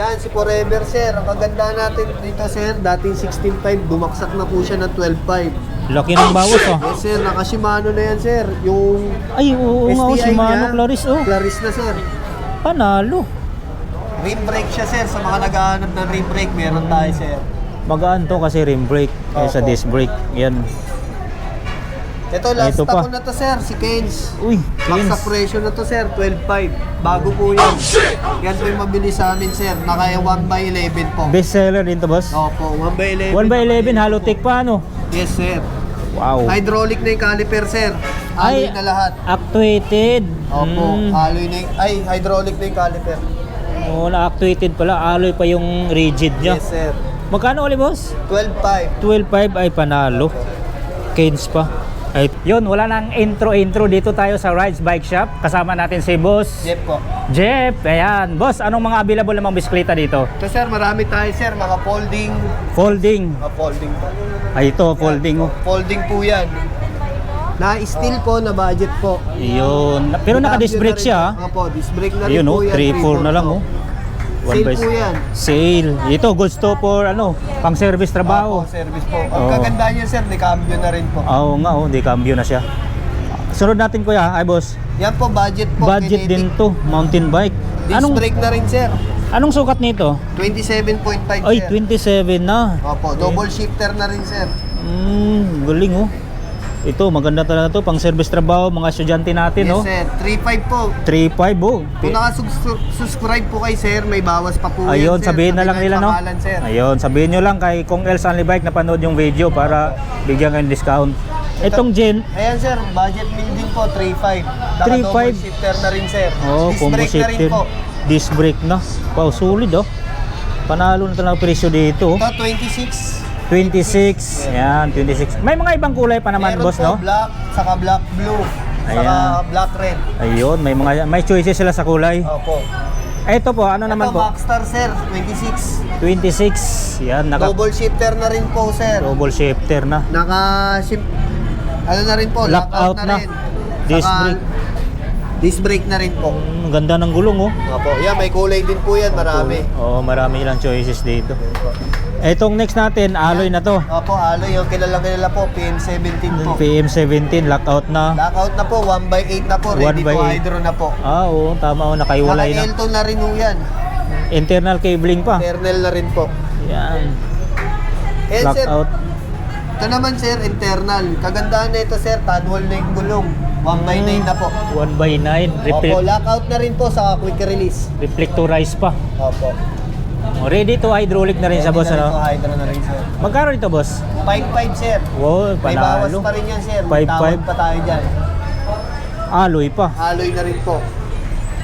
Yan, si Forever, sir. Ang kaganda natin dito, sir, dating 16.5, bumaksak na po siya ng 12.5. Laki ng bawas oh. Yes, sir. Naka Shimano na yan, sir. Yung Ay, oo nga oh, STI Shimano niya, Claris oh. Claris na, sir. Panalo. Rim brake siya, sir. Sa mga naghahanap ng rim brake, meron tayo, sir. Magaan to kasi rim brake sa Opo. disc brake. Yan. Ito, last Ito stop pa. ko na to, sir. Si Ken's. Uy, Max Kins. presyo na to, sir. 12.5. Bago po yan. Yan po yung mabilis sa amin, sir. Nakaya 1/11 po. Best seller din to, boss. Opo, 1/11. 1/11 Halotech pa ano? Yes, sir. Wow. Hydraulic na yung caliper, sir. Alloy na lahat. Actuated. Opo, alloy na yung, hydraulic na yung caliper. Oo, na-actuated pala. Alloy pa yung rigid niya. Yes, sir. Magkano ulit, boss? 12.5. 12.5 ay panalo. Kins pa. Ay, yun, wala nang intro. Dito tayo sa Rides Bike Shop. Kasama natin si Boss Jeff po. Jeff. Ayan. Boss, anong mga available namang bisikleta dito? So, sir, marami tayo, sir. Mga folding. Folding. Mga folding po. Ay, ito, folding. Oh. Folding po yan. Na-steel po, na budget po. Yun. Pero naka-disc brake siya. Opo, disc brake na rin Ayun, po oh, yan. 3.4 na lang, oh. Sale po yan. Sale. Ito, gusto for ano, pang service trabaho. Opo, service po. Ang Oo. kaganda niya, sir, decambio na rin po. Oo nga, oh, di cambio na siya. Sunod natin kuya, ay boss. Yan po, budget po. Budget din kinetic. to, mountain bike. Disc brake na rin, sir. Anong sukat nito? 27.5, Ay, sir. 27 na. Opo, double shifter na rin, sir. Galing oh. Ito, maganda talaga to, pang service trabaho, mga estudyante natin, Yes, oh. sir. 3.5 po. 3.5 oh. Kung nakasubscribe po kay sir, may bawas pa po Ayun, yan, sir. sabihin na lang Sabi nila, ng no? pangalan, sir. Ayun, sabihin nyo lang kay Kung Els Only Bike na panood yung video para bigyan kayo ng discount. Itong Gen, Ayan, sir. Budget meal din po, 3.5. 3.5. Double shifter na rin, sir. oh, Disc combo brake na rin shifter. po. Disc brake na. Wow, solid oh. Panalo na talaga presyo dito. Ito, 26. 26. Yan, 26. May mga ibang kulay pa naman, Meron boss, po, no? black, saka black blue, saka Ayan. black red. Ayun, may choices sila sa kulay. Opo. Ito po, ano naman Ito, po? Maxstar, sir. 26. 26. Yan, Double shifter na rin po, sir. double shifter na. Ano na rin po, Lockout na. rin. Disc Saka, brake. disc brake na rin po. Ganda ng gulong, oh. Opo. Yan, may kulay din po yan, marami. Oo, marami ilang choices dito. Etong next natin, alloy na to. Opo, alloy yung kilala po, PM17 po. PM17, lockout na. Lockout na po, 1/8 na po, ready 1/8. to hydro na po. Ah, oo, tama, oh, nakaiwalay na. Naka-Elton na rin po yan. Internal cabling pa. Internal na rin po. Yan. Eh, sir, Lockout. ito naman, sir, internal. Kagandahan na ito, sir, tanwal na yung gulong. 1/9 na po. 1/9. Opo, lockout na rin po sa quick release. Reflectorize pa. Opo. Ready to hydraulic na rin sa boss, Ready na rin po, ano? hydro na rin, sir. Magkano dito, boss? 5.5, sir. Wow, May bawas panalo. pa rin yan, sir. 5.5. Tawad pa tayo dyan. Alloy pa. Alloy na rin po.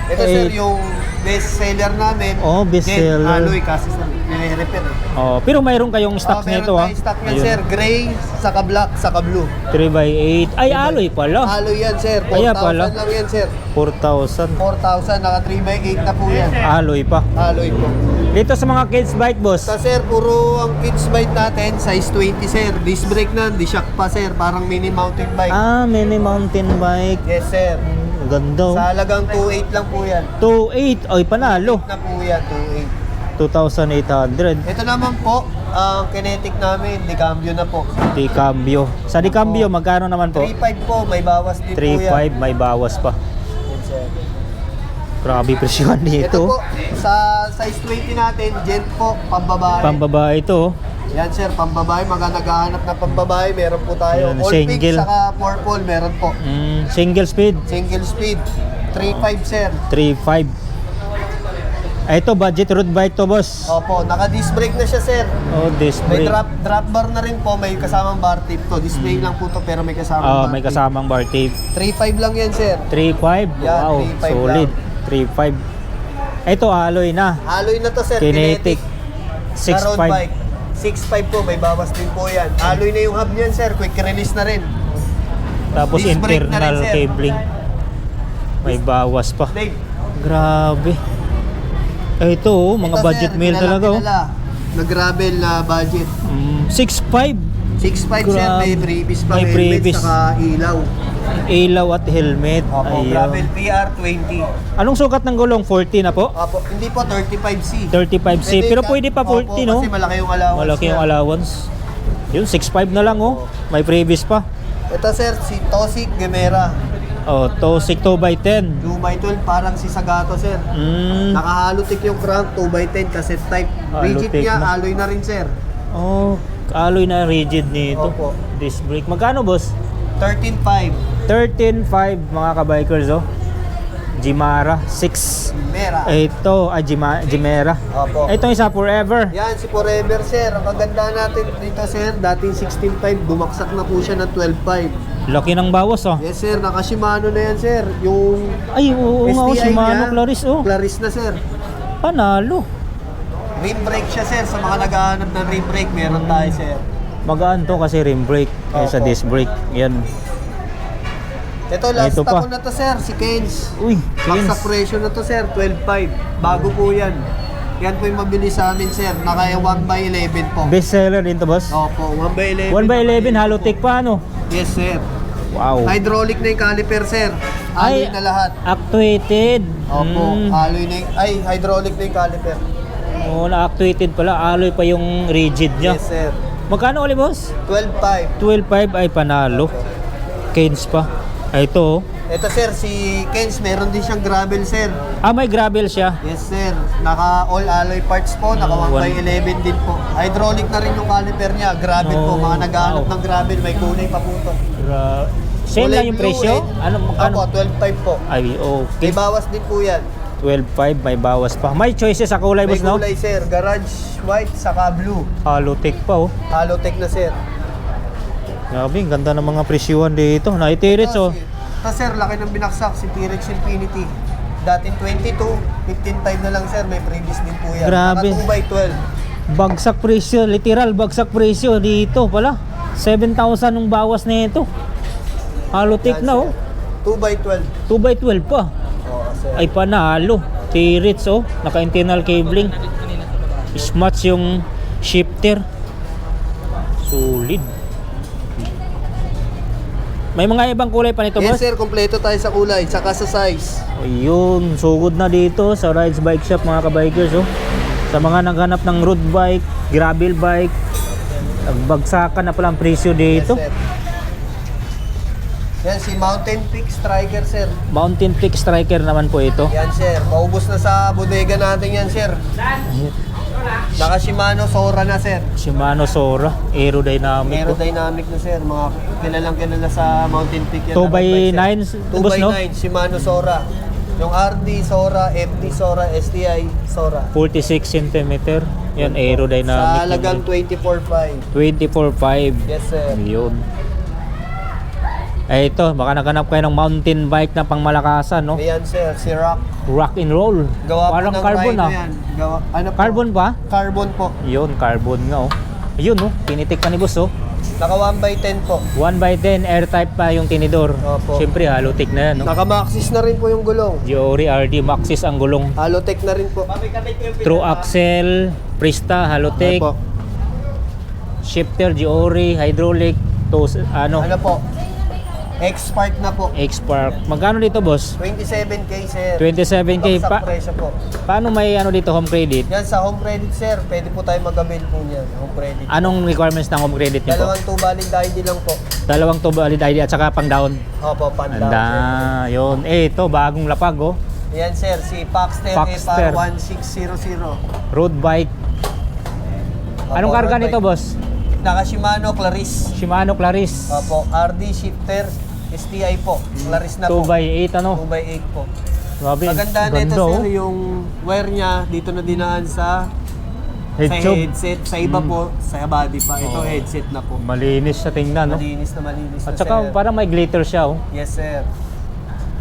Ito, Eh, sir, yung best seller namin. Oh, best Gen seller. Alloy kasi nire-repair. Oh, pero mayroon kayong stock nito, meron ah. tayong stock yan, Ayun. sir. Gray, saka black, saka blue. 3x8. Ay, alloy pala. Alloy yan, sir. Kaya pala. 4,000 lang yan, sir. 4,000. 4,000, naka 3x8 na po yan. Alloy pa. Alloy po. Dito sa mga kids bike, boss. Sa sir, puro ang kids bike natin, size 20, sir. Disc brake na, di shock pa, sir. Parang mini mountain bike. Ah, mini mountain bike. Yes, sir. Ganda, oh. Sa halagang 2.8 lang po yan. 2.8. Ay, panalo. Na po yan, 2.8. 2,800. Ito naman po, ang kinetic namin, decambio na po. Di cambio. Sa di cambio, Opo. magkano naman po? 3.5 po, may bawas din po yan. 3.5, may bawas pa. Yes, sir. Grabe presyon Ito dito. po, sa size 20 natin, gent po, pambabae. Pambabae ito, oh. Yan, sir, pambabae. Mga naghahanap na pambabae, meron po tayo. Yan, All single. pink, saka purple, meron po. Single speed. Single speed, 3.5, sir. 3.5. Ito, budget road bike to, boss. Opo, naka-disc brake na siya, sir. Oh, disc May brake. drop bar na rin po, may kasamang bar tape to. Display lang po to, pero may kasamang bar May tape. kasamang bar tape. 3.5 lang yan, sir. 3.5. Yeah, Wow, 3.5 solid. 3.5. Ito, alloy na. Alloy na to, sir. Kinetic. Na road 6.5. bike. 6.5 po, may bawas din po yan. Alloy na yung hub niyan, sir. Quick release na rin. Tapos Disc brake na rin, internal sir. cabling. May bawas pa. Dave, Grabe. Ito, oh, mga ito, budget sir, meal talaga, oh. Nag-gravel na budget. 6.5. 6.5, sir. May Grabe. freebies pa. May May freebies. helmet, saka ilaw. Ilaw at helmet. Opo, Ayun. Gravel PR 20. Anong sukat ng gulong? 40 na po? Opo, hindi po 35C. 35C. Pero pwede pa 40, no? Kasi malaki yung allowance. Malaki yung niya. allowance. Yun, 6.5 na lang, oh. May previous pa. Ito sir, si Tosik Gemera. Oh, Tosik 2x10. 2x12, parang si Sagato sir. Nakahalotik yung crank, 2x10 cassette type. Rigid Halotik niya, na. alloy na rin sir. Oh, alloy na rigid nito. Opo. Disc brake. Magkano, boss? 13.5 13.5 mga kabikers, oh. Jimara 6. Gemera. Ito, Jimera. Opo. Ito isa forever. Yan, si Forever sir. Ang kaganda natin dito sir, dating 16.5, bumaksak na po siya ng 12.5. Laki ng bawas, oh. Yes sir, naka Shimano na yan sir. Yung Ay, oo nga, oh, STI Shimano niya, Claris, oh. Claris na sir. Panalo. Rim brake siya sir, sa mga naghahanap ng rim brake, meron tayo sir. Magaan to kasi rim brake sa Opo. disc brake. Yan. Ito, last Ito pa. ako na to sir, si Ken's. Uy, Max Kens. presyo na to sir, 12.5. Bago po yan. Yan po yung mabili sa amin sir, naka 1x11 po. Best seller din to, boss. Opo, 1x11. 1x11 halotik pa, ano? Yes sir. Wow. Hydraulic na yung caliper sir. Alloy na lahat. Actuated. Opo, alloy na yung, hydraulic na yung caliper. Oh, na-actuated pala. Alloy pa yung rigid niya. Yes sir. Magkano ulit, boss? 12.5. 12.5 ay panalo. Kens pa. Ay, ito, oh. Ito sir, si Ken's meron din siyang gravel sir. Ah, may gravel siya. Yes sir, naka all alloy parts po, naka 1x11 din po. Hydraulic na rin yung caliper niya, gravel po, Oh, mga naghahanap wow. ng gravel, may kulay pa po to. Same Kulay lang yung blue presyo? and- Ano, magkano? Opo, 12.5 po. Ay, May okay. bawas din po yan. 12.5, may bawas pa. May choices sa kulay, May boss, no? kulay sir, garage white, saka blue. Halotik pa, oh. Halotech na sir. Grabe, ang ganda ng mga presyuhan dito. Naitirit, oh. Ito sir, laki ng binaksak, si T-Rex Infinity. Dating 22, 15.5 na lang sir, may previous din po yan. Grabe. Naka 2x12. Bagsak presyo, literal bagsak presyo dito pala. 7,000 ang bawas nito. Halotik na, oh. 2x12. 2x12 pa. Oo sir. Ay panalo. T-Ritz, oh. Naka-internal cabling. Smuts yung shifter. Solid. May mga ibang kulay pa nito, Yes boss? sir, kompleto tayo sa kulay, saka sa size. Ayun, sugod na dito sa Rides Bike Shop mga kabikers, oh. Sa mga naghanap ng road bike, gravel bike, nagbagsakan na palang presyo dito. Yes sir. Yan si Mountain Peak Striker sir. Mountain Peak Striker naman po ito. Yan sir, maubos na sa bodega natin yan sir. Naka Shimano Sora na sir. Shimano Sora, aerodynamic. Aerodynamic na sir, mga kilalang kilala sa Mountain Peak yan. 2x9, boss, no? 2x9, Shimano Sora. Yung RD Sora, FD Sora, STI Sora. 46 cm. Yan, Sa aerodynamic. halagang 24.5. 24.5. Yes sir. Yun. Ay ito, baka naghanap kayo ng mountain bike na pangmalakasan, no? Ayan sir, si Rock. Rock and roll. Gawa Parang po ng carbon, Rhino ah. yan. Gawa, ano po? Carbon pa? Carbon po. Yun, carbon nga, oh. Ayun, oh. Pinitik pa ni boss, oh. Naka 1x10 po. 1x10, air type pa yung tinidor. Opo. Siyempre, halotik na yan, no? Naka-maxis na rin po yung gulong. Giori RD Maxis ang gulong. Halotech na rin po. True axle, Prista, halotik, Ano po? shifter, Giori, hydraulic, ano, Ano po? X-Spark na po. X-Spark. Magkano dito, boss? 27k sir. 27K Baksak pa. presyo po. Paano may ano dito, home credit? Yan sa home credit sir, pwede po tayo mag-avail po niyan. Home credit. Anong requirements ng home credit niyo po? Dalawang 2 valid ID lang po. Dalawang to valid ID at saka pang down. Opo, pandown. Anda, yun. Eh, ito, bagong lapag, oh. Yan sir, si Paxter Paxter. FR1600. Road bike. Anong Opo, karga road nito, bike. boss? Naka Shimano Claris. Shimano Claris. Opo, RD shifter, STI po. Claris na po. 2x8, ano? 2x8 po. Grabe, Maganda nito ganda, sir, oh. yung wire niya dito na dinaan sa Head sa tube. headset. Sa iba po, sa body pa. Ito Oh. headset na po. Malinis sa tingnan, no? Malinis na malinis At na saka sir. parang may glitter siya, oh. Yes sir.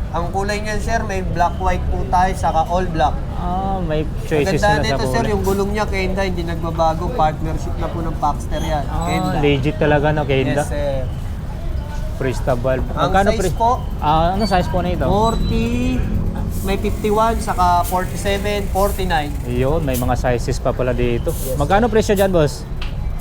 Ang kulay niyan sir, may black white po tayo, saka all black. Ah, may choices Maganda na sa nito sir, kulay. yung gulong niya, Kenda, hindi nagbabago. Partnership na po ng Paxter yan. Ah, Kenda. legit talaga, no, Kenda? Yes sir. Prista valve. Ang size po, Ah, ano size po na ito? 40, may 51, saka 47, 49. Yun, may mga sizes pa pala dito. Magkano presyo dyan, boss?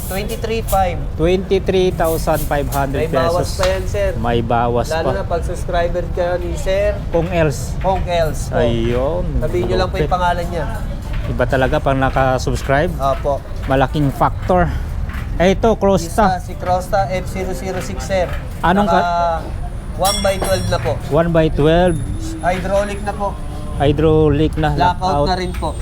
23,500. 23,500 May bawas pesos. pa yan, sir. May bawas Lalo na pa. pag subscriber ka ni Sir Kung else. Hong Els po. Ayun. Sabihin nyo lang po yung pangalan niya. Iba talaga pang naka-subscribe. Opo. Malaking factor. Ito, Crosta. Si Crosta F006, sir. Anong Naka 1x12 na po. 1x12. Hydraulic na po. Hydraulic na. Lockout na rin po.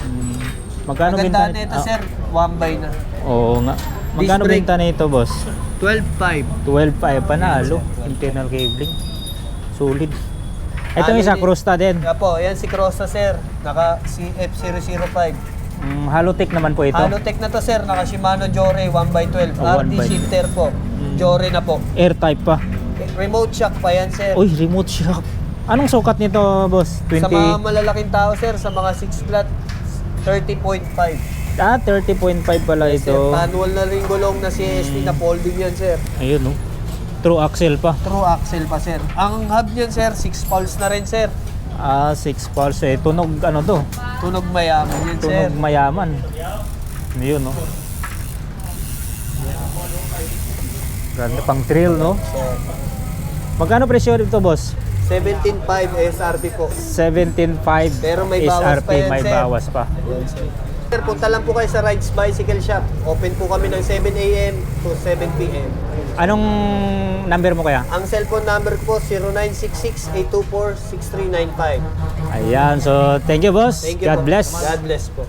Magkano Maganda binta nito, sir. 1x na. Oo nga. Magkano Disc brake. binta nito, boss? 12,500. 12.5 panalo. Internal cabling. Solid. Ito Ano isa, din? Crosta din. Kaya po, yan si Crosta, sir. Naka CF005. Halotech naman po ito. Halotech na to, sir. Naka Shimano Jore 1x12. Oh, RD 1x12. shifter po. Jore na po. Air type pa. Remote shock pa yan, sir. Uy, remote shock. Anong sukat nito, boss? Sa mga malalaking tao, sir, sa mga 6 flat, 30.5. 30.5 pala Sir, ito. manual na rin gulong na CST na folding yan, sir. Ayun, no. True axle pa. True axle pa, sir. Ang hub niyan, sir, 6 pulse na rin, sir. 6 pulse. Tunog ano to? Tunog mayaman yan, sir. Tunog mayaman. Ayun, no. Ganda pang trail, no? Sir. Magkano presyo dito, boss? 17.5 SRP po. 17.5 Pero may bawas SRP, pa yan, may sir. bawas pa. Yan, sir. Sir, punta lang po kayo sa Rides Bicycle Shop. Open po kami ng 7 a.m. to 7 p.m. Anong number mo kaya? Ang cellphone number ko po, 0966-824-6395. Ayan, so thank you, boss. Thank you God po. bless. God bless po.